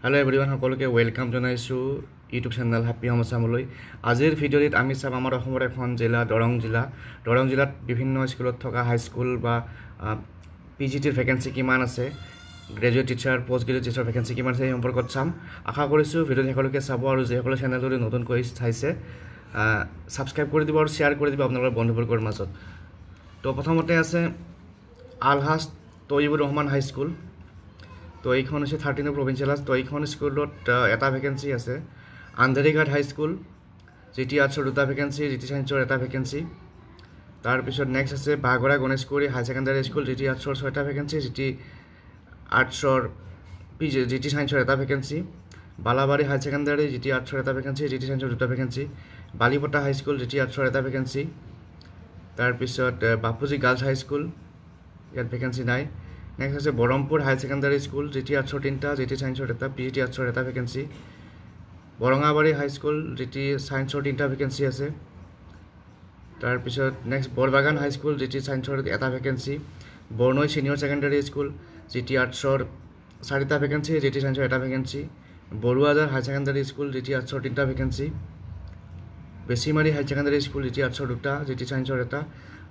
Hello everyone, সকলোকে welcome জনাইছো YouTube channel happy home আসামলৈ। আজিৰ ভিডিঅ'ত আমি চাম আমাৰ অসমৰ এখন জিলা দৰং জিলাত বিভিন্ন স্কুলত থকা হাই স্কুল বা পিজিটিৰ ভ্যাকেন্সি কিমান আছে, graduate teacher post graduate teacher vacancy কিমান আছে এই সম্পৰ্কত চাম। আশা কৰিছো ভিডিঅ'ত সকলোকে চাব আৰু যিসকলে চেনেলটো নতুনকৈ চাইছে সাবস্ক্ৰাইব কৰি দিব আৰু শেয়াৰ কৰি দিব আপোনালোকৰ বন্ধুবৰ্গৰ মাজত। তো প্ৰথমতে আছে আলহাজ তৈয়বুৰ ৰহমান হাই স্কুল। তো এইখন হৈছে 13 প্ৰভিন্সিয়েল। তো এইখন স্কুলত এটা ভ্যাকেন্সি আছে। আন্ধেৰীঘাট হাই স্কুল জিটি আৰ্টছৰ দুটা ভ্যাকেন্সি, জিটি সায়েন্সৰ এটা ভ্যাকেন্সি। তাৰপিছত নেক্সট আছে Bagra Ganeshguri high secondary school GT আৰ্টছৰ 6টা ভ্যাকেন্সি, জিটি আৰ্টছৰ জিটি সায়েন্সৰ এটা vacancy. Balabari high secondary GT আৰ্টছৰ এটা ভ্যাকেন্সি, জিটি সায়েন্সৰ দুটা vacancy. Balipota high school GT আৰ্টছৰ এটা ভ্যাকেন্সি। তাৰপিছত বাপুজি গাৰ্লছ হাই স্কুল, ইয়াত ভ্যাকেন্সি নাই। নেক্সট আছে Barampur high secondary school GT আৰ্টছৰ 3টা, জিটি সায়েন্সৰ এটা, পিজিটি আৰ্টছৰ এটা vacancy. Borangabari high school GT সায়েন্সৰ 3টা ভ্যাকেন্সি আছে। তাৰপিছত নেক্সট বৰবাগান হাই স্কুল জিটি সায়েন্সৰ এটা vacancy. Bornoi senior secondary school GT আৰ্টছৰ 4টা ভ্যাকেন্সি, জিটি সায়েন্সৰ এটা vacancy. Baruajhar high secondary school GT আৰ্টছৰ 3টা vacancy. Bechimari high secondary school GT আৰ্টছৰ 2টা, জিটি সায়েন্সৰ এটা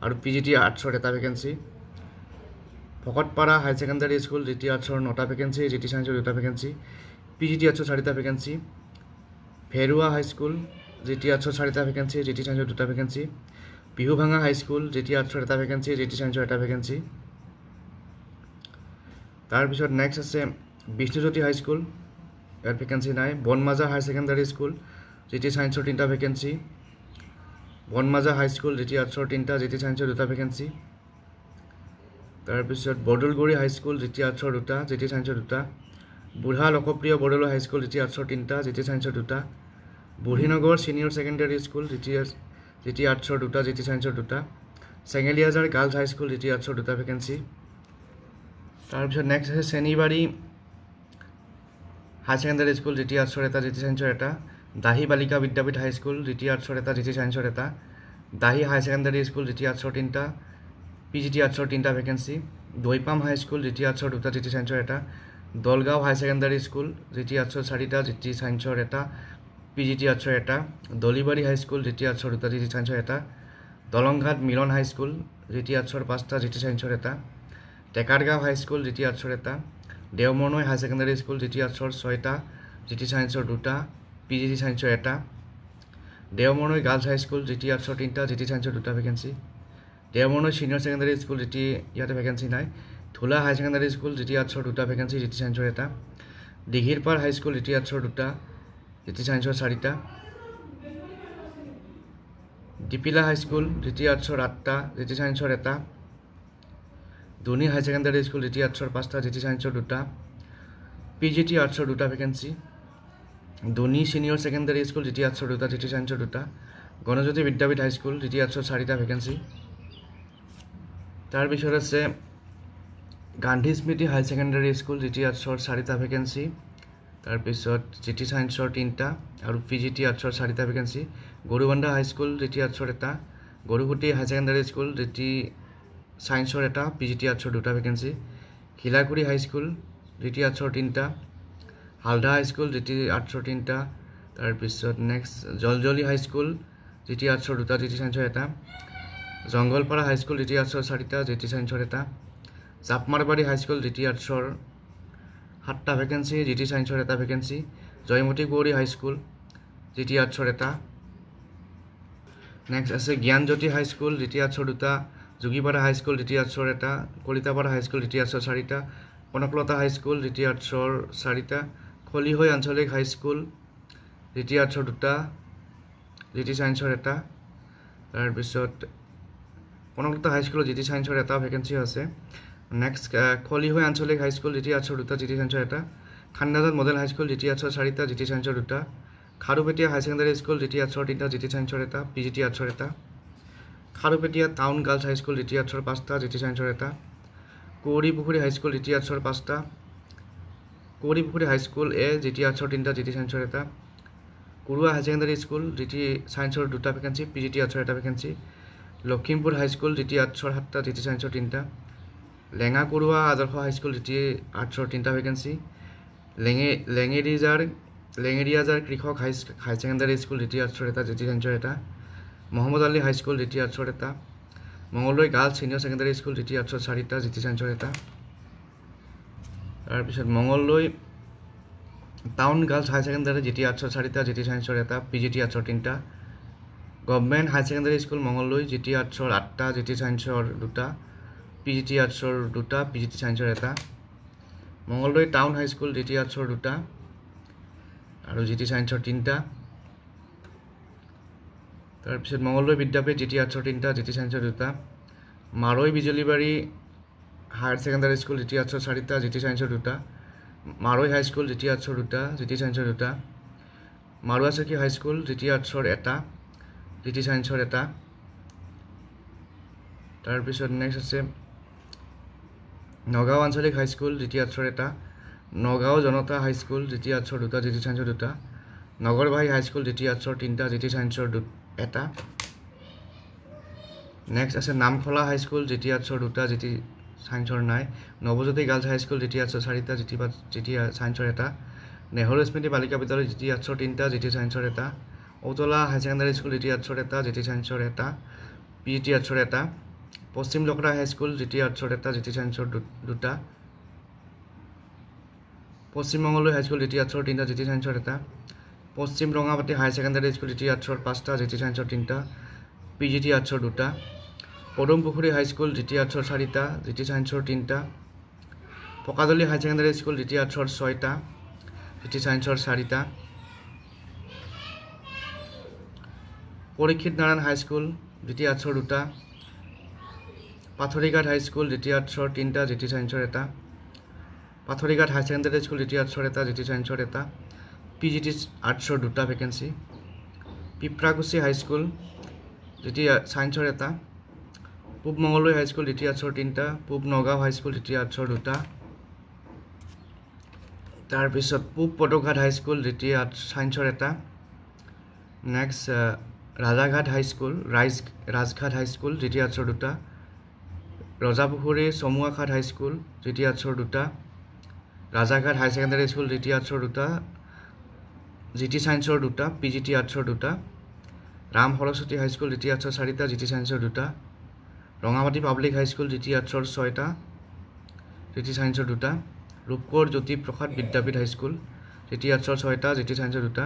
আৰু পিজিটি আৰ্টছৰ এটা vacancy. Bhakatpara high secondary school GT আৰ্টছৰ 9টা ভ্যাকেন্সি, জিটি সায়েন্সৰ 2টা ভ্যাকেন্সি। পিজিটি আৰ্টছৰ 4টা vacancy. Bherua high school GT আৰ্টছৰ 4টা ভ্যাকেন্সি, জিটি সায়েন্সৰ 2টা ভ্যাকেন্সি। বিহুভাঙা হাই স্কুল জিটি আৰ্টছৰ এটা ভ্যাকেন্সি, জিটি সায়েন্সৰ এটা ভ্যাকেন্সি। তাৰপিছত নেক্সট আছে বিষ্ণুজ্যোতি হাই স্কুল, ইয়াত ভ্যাকেন্সি নাই। বনমাজা হাই ছেকেণ্ডাৰী স্কুল জিটি সায়েন্সৰ 3টা ভ্যাকেন্সি। বনমাজা হাই স্কুল জিটি আৰ্টছৰ 3টা, জিটি সায়েন্সৰ 2টা ভ্যাকেন্সি। তাৰপিছত বৰদলগুৰি হাই স্কুল জিটি আৰ্টছৰ 2টা, জিটি সায়েন্সৰ 2টা। বুঢ়া লোকপ্ৰিয় বৰদলৈ হাই স্কুল জিটি আৰ্টছৰ 3টা, জিটি সায়েন্সৰ 2টা। Burhinagar senior secondary school GT আৰ্টছৰ 2টা, জিটি সায়েন্সৰ 2টা। চেঙেলিয়াজাৰ গাৰ্লছ হাই স্কুল জিটি আৰ্টছৰ 2টা ভ্যাকেন্সি। তাৰপিছত নেক্সট আছে চেনিবাৰী হাই ছেকেণ্ডাৰী স্কুল জিটি আৰ্টছৰ এটা, জিটি সায়েন্সৰ এটা। দাহি বালিকা বিদ্যাপীঠ হাই স্কুল জিটি আৰ্টছৰ এটা, জিটি সায়েন্সৰ এটা। দাহি হাই ছেকেণ্ডাৰী স্কুল জিটি আৰ্টছৰ 3টা, পিজিটি আৰ্টছৰ 3টা ভ্যাকেন্সি। দৈপাম হাই স্কুল জিটি আৰ্টছৰ 2টা, জিটি সায়েন্সৰ এটা। দলগাঁও হাই ছেকেণ্ডাৰী স্কুল জিটি আৰ্টছৰ 4টা, জিটি সায়েন্সৰ এটা, পিজিটি আৰ্টছৰ এটা। দলিবাৰী হাই স্কুল জিটি আৰ্টছৰ 2টা, জিটি সায়েন্সৰ এটা। দলংঘাট মিলন হাই স্কুল জিটি আৰ্টছৰ 5টা, জিটি সায়েন্সৰ এটা। টেকাৰগাঁও হাই স্কুল জিটি আৰ্টছৰ এটা। Deomornoi high secondary school GT আৰ্টছৰ 6টা, জিটি সায়েন্সৰ 2টা, পিজিটি সায়েন্সৰ এটা। Deomornoi girls high school GT আৰ্টছৰ 3টা, জিটি সায়েন্সৰ 2টা vacancy. Deomornoi senior secondary school GT, ইয়াতে ভ্যাকেন্সি নাই। Dhula high secondary school GT আৰ্টছৰ 2টা ভ্যাকেন্সি, জিটি সায়েন্সৰ এটা। দিঘিৰপাৰ হাই স্কুল জিটি আৰ্টছৰ 2টা, জিটি সায়েন্সৰ 4টা। ডিপিলা হাই স্কুল জিটি আৰ্টছৰ 8টা, জিটি সায়েন্সৰ এটা। Dhuni high secondary school GT আৰ্টছৰ 5টা, জিটি সায়েন্সৰ 2টা, পিজিটি আৰ্টছৰ 2টা vacancy. Dhuni senior secondary school GT আৰ্টছৰ 2টা, জিটি সায়েন্সৰ 2টা। গণজ্যোতি বিদ্যাপীঠ হাই স্কুল জিটি আৰ্টছৰ 4টা ভ্যাকেন্সি। তাৰপিছত আছে গান্ধী স্মৃতি হাই ছেকেণ্ডাৰী স্কুল জিটি আৰ্টছৰ 4টা ভ্যাকেন্সি। তাৰপিছত জিটি সায়েন্সৰ 3টা আৰু পিজিটি আৰ্টছৰ 4টা ভ্যাকেন্সি। গৰুবান্ধা হাই স্কুল জিটি আৰ্টছৰ এটা। গৰুকুটি হাই ছেকেণ্ডাৰী স্কুল জিটি সায়েন্সৰ এটা, পিজিটি আৰ্টছৰ 2টা ভ্যাকেন্সি। ঘিলাকুৰি হাই স্কুল জিটি আৰ্টছৰ 3টা। হালদা হাই স্কুল জিটি আৰ্টছৰ 3টা। তাৰপিছত নেক্সট জলজলি হাই স্কুল জিটি আৰ্টছৰ 2টা, জিটি সায়েন্সৰ এটা। জংগলপাৰা হাই স্কুল জিটি আৰ্টছৰ 4টা, জিটি সায়েন্সৰ এটা। জাপমাৰবাৰী হাই স্কুল জিটি আৰ্টছৰ 7টা ভ্যাকেন্সি, জিটি সায়েন্সৰ এটা ভ্যাকেন্সি। জয়মতী কুঁৱৰী হাই স্কুল জিটি আৰ্টছৰ এটা। নেক্সট আছে জ্ঞানজ্যোতি হাই স্কুল জিটি আৰ্টছৰ 2টা। যোগীপাৰা হাই স্কুল জিটি আৰ্টছৰ এটা। কলিতাপাৰা হাই স্কুল জিটি আৰ্টছৰ 4টা। কনকলতা হাই স্কুল জিটি আৰ্টছৰ 4টা। খলিহৈ আঞ্চলিক হাই স্কুল জিটি আৰ্টছৰ 2টা, জিটি সায়েন্সৰ এটা। তাৰপিছত কনকলতা হাই স্কুলত জিটি সায়েন্সৰ এটা ভ্যাকেন্সি আছে। নেক্সট খলিহৈ আঞ্চলিক হাই স্কুল জিটি আৰ্টছৰ 2টা, জিটি সায়েন্সৰ এটা। খান্নাজাত মডেল হাই স্কুল জিটি আৰ্টছৰ 4টা, জিটি সায়েন্সৰ 2টা। খাৰুপেটীয়া হাই ছেকেণ্ডাৰী স্কুল জিটি আৰ্টছৰ 3টা, জিটি সায়েন্সৰ এটা, পিজিটি আৰ্টছৰ এটা। Kharupetia town girls high school GT আৰ্টছৰ 5টা, জিটি সায়েন্সৰ এটা। কুঁৱৰীপুখুৰী হাই স্কুল জিটি আৰ্টছৰ 5টা। কুঁৱৰীপুখুৰী হাই স্কুল এ জিটি আৰ্টছৰ 3টা, জিটি সায়েন্সৰ এটা। কুৰুৱা হাই ছেকেণ্ডাৰী স্কুল জিটি সায়েন্সৰ 2টা ভ্যাকেন্সি, পিজিটি আৰ্টছৰ এটা ভ্যাকেন্সি। লখিমপুৰ হাই স্কুল জিটি আৰ্টছৰ 7টা, জিটি সায়েন্সৰ 3টা। লেঙা কুৰুৱা আদৰ্শ হাই স্কুল জিটি আৰ্টছৰ 3টা vacancy. Lengeriajhar Krishak high secondary school GT আৰ্টছৰ এটা জিটি চাইন্সৰ এটা Mohammad Ali high school GT আৰ্টছৰ এটা Mangaldai girls senior secondary school GT আৰ্টছৰ 4টা জিটি চাইন্সৰ এটা তাৰপিছত Mangaldai town girls high secondary GT আৰ্টছৰ 4টা জিটি চাইন্সৰ এটা পিজিটি আৰ্টছৰ 3টা government high secondary school Mangaldai GT আৰ্টছৰ 8টা জিটি চাইন্সৰ 2টা পিজিটি আৰ্টছৰ 2টা পিজিটি চাইন্সৰ এটা Mangaldai town high school GT আৰ্টছৰ 2টা আৰু জিটি চাইন্সৰ 3টা তাৰপিছত মঙলদৈ বিদ্যাপীঠ জিটি আৰ্টছৰ 3টা জিটি চাইন্সৰ 2টা মাৰৈ Bijulibari higher secondary school GT আৰ্টছৰ 4টা জিটি চাইন্সৰ 2টা মাৰৈ হাই স্কুল জিটি আৰ্টছৰ 2টা জিটি চাইন্সৰ 2টা মাৰুৱাচকী হাই স্কুল জিটি আৰ্টছৰ 1টা জিটি চাইন্সৰ 1টা তাৰপিছত নেক্সট আছে নগাঁও আঞ্চলিক হাই স্কুল জিটি আৰ্টছৰ 1টা নগাঁও জনতা হাই স্কুল জিটি আৰ্টছৰ 2টা জিটি চাইন্সৰ 2টা নগৰবাহী হাই স্কুল জিটি আৰ্টছৰ 3টা জিটি চাইন্সৰ 1টা নেক্সট আছে নামখলা হাই স্কুল জিটি আৰ্টছৰ 2টা জিটি চাইন্সৰ নাই Nabajyoti girls high school GT আৰ্টছৰ 4টা জিটি চাইন্সৰ 1টা নেহৰু স্মৃতি বালিকা বিদ্যালয় জিটি আৰ্টছৰ 3টা জিটি চাইন্সৰ 1টা Outala high secondary school GT আৰ্টছৰ 1টা জিটি চাইন্সৰ 1টা পিজিটি আৰ্টছৰ 1টা পশ্চিম লখৰা হাই স্কুল জিটি আৰ্টছৰ 1টা জিটি চাইন্সৰ 2টা পশ্চিম মঙলদৈ হাই স্কুল জিটি আৰ্টছৰ 3টা জিটি চাইন্সৰ 1টা পশ্চিম Rangapati high secondary school GT আৰ্টছৰ 5টা জিটি চাইন্সৰ 3টা পিজিটি আৰ্টছৰ 2টা পদুম পুখুৰী হাই স্কুল জিটি আৰ্টছৰ 4টা জিটি চাইন্সৰ 3টা Pakadoli high secondary school GT আৰ্টছৰ 6টা জিটি চাইন্সৰ 4টা Parikshit Narayan high school GT আৰ্টছৰ 2টা পাথৰিঘাট হাই স্কুল জিটি আৰ্টছৰ 3টা জিটি চাইন্সৰ 1টা Pathrighat high secondary school GT আৰ্টছৰ 1টা জিটি চাইন্সৰ 1টা পিজিটি আৰ্টছৰ 2টা vacancy Piprakuchi high school GT চাইন্সৰ 1টা পূব মঙলদৈ হাই স্কুল জিটি আৰ্টছৰ 3টা পূব নগাঁও হাই স্কুল জিটি আৰ্টছৰ 2টা তাৰপিছত পূব Padakghat high school GT arts চাইন্সৰ 1টা নেক্সট ৰাজাঘাট হাই স্কুল ৰাজঘাট হাই স্কুল জিটি আৰ্টছৰ 2টা ৰজাপুখুৰী চমুৱাঘাট হাই স্কুল জিটি আৰ্টছৰ 2টা ৰাজাঘাট হাই ছেকেণ্ডাৰী স্কুল জিটি আৰ্টছৰ 2টা জিটি চাইন্সৰ 2টা পিজিটি আৰ্টছৰ 2টা ৰাম সৰস্বতী হাই স্কুল জিটি আৰ্টছৰ 4টা জিটি চাইন্সৰ 2টা ৰঙামাটি পাব্লিক হাই স্কুল জিটি আৰ্টছৰ 6টা জিটি চাইন্সৰ 2টা ৰূপকোঁৱৰ জ্যোতি প্ৰসাদ বিদ্যাপীঠ হাই স্কুল জিটি আৰ্টছৰ 6টা জিটি চাইন্সৰ 2টা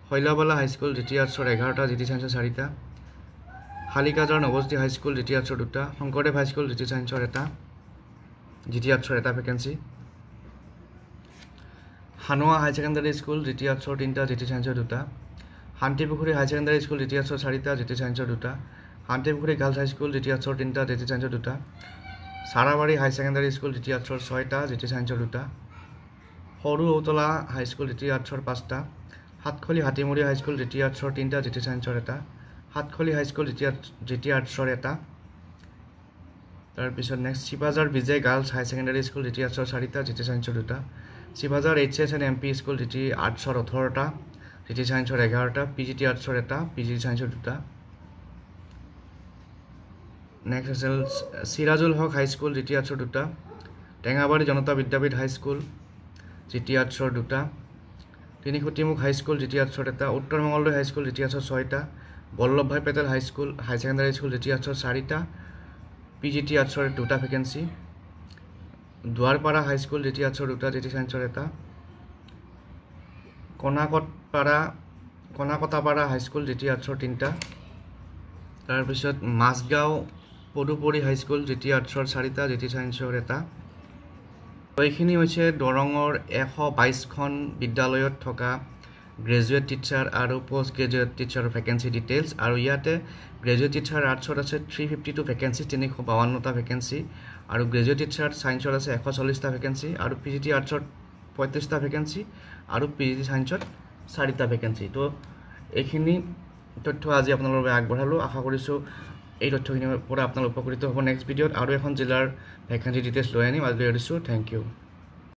শৈলাবালা হাই স্কুল জিটি আৰ্টছৰ 11টা জিটি চাইন্সৰ 4টা শালিকাজাৰ নৱজ্যোতি হাই স্কুল জিটি আৰ্টছৰ 2টা শংকৰদেৱ হাই স্কুল জিটি চাইন্সৰ 1টা জিটি আৰ্টছৰ 1টা ভেকেঞ্চি হানুৱা হাই ছেকেণ্ডাৰী স্কুল জিটি আৰ্টছৰ 3টা জিটি চাইন্সৰ 2টা শান্তিপুখুৰী হাই ছেকেণ্ডাৰী স্কুল জিটি আৰ্টছৰ 4টা জিটি চাইন্সৰ 2টা শান্তিপুখুৰী গাৰ্লছ হাই স্কুল জিটি আৰ্টছৰ 3টা জিটি চাইন্সৰ 2টা চাৰাবাৰী হাই ছেকেণ্ডাৰী স্কুল জিটি আৰ্টছৰ 6টা জিটি চাইন্সৰ 2টা সৰু ঔতলা হাই স্কুল জিটি আৰ্টছৰ 5টা সাতখলি হাতীমুৰি হাই স্কুল জিটি আৰ্টছৰ 3টা জিটি চাইন্সৰ 1টা সাতখলি হাই স্কুল জিটি আৰ্টছৰ 1টা তাৰপিছত next Shivajhar Bijoy girls high secondary school GT আৰ্টছৰ 4টা জিটি চাইন্সৰ 2টা Shivajhar HSN MP school GT আৰ্টছৰ 18টা জিটি চাইন্সৰ 11টা পিজিটি আৰ্টছৰ 1টা পিজিটি চাইন্সৰ 2টা নেক্সট আছিল চিৰাজুল হক হাই স্কুল জিটি আৰ্টছৰ 2টা টেঙাবাৰী জনতা বিদ্যাপীঠ হাই স্কুল জিটি আৰ্টছৰ 2টা তিনিখুটিমুখ হাই স্কুল জিটি আৰ্টছৰ 1টা উত্তৰ মঙলদৈ হাই স্কুল জিটি আৰ্টছৰ 6টা বল্লভভাই পেটেল হাই স্কুল হাই ছেকেণ্ডাৰী স্কুল জিটি আৰ্টছৰ 4টা পিজিটি আৰ্টছৰ 2টা ভেকেঞ্চি দুৱাৰপাৰা হাই স্কুল জিটি আৰ্টছৰ 2টা জিটি চাইন্সৰ 1টা কনাকটাপাৰা হাই স্কুল জিটি আৰ্টছৰ 3টা তাৰপিছত মাছগাঁও পদুপৰি হাই স্কুল জিটি আৰ্টছৰ 4টা জিটি চাইন্সৰ 1টা এইখিনি হৈছে দৰঙৰ 122খন বিদ্যালয়ত থকা গ্ৰেজুৱেট টিচাৰ আৰু পোষ্ট গ্ৰেজুৱেট টিচাৰৰ ভেকেঞ্চি ডিটেইলছ আৰু ইয়াতে গ্ৰেজুৱেট টিচাৰ আৰ্টছত আছে 352 ভেকেঞ্চি 352টা ভেকেঞ্চি আৰু গ্ৰেজুৱেট টিচাৰ ছায়েন্সত আছে 140টা ভেকেঞ্চি আৰু পিজিটি আৰ্টছত 35টা ভেকেঞ্চি আৰু পিজিটি ছায়েন্সত 4টা ভেকেঞ্চি তো এইখিনি তথ্য আজি আপোনালোকৰ বাবে আগবঢ়ালোঁ আশা কৰিছোঁ এই তথ্যখিনিৰ পৰা আপোনালোক উপকৃত হ'ব নেক্সট ভিডিঅ'ত আৰু এখন জিলাৰ ভেকেঞ্চি ডিটেইলছ লৈ আনিম আজি এৰিছোঁ থেংক ইউ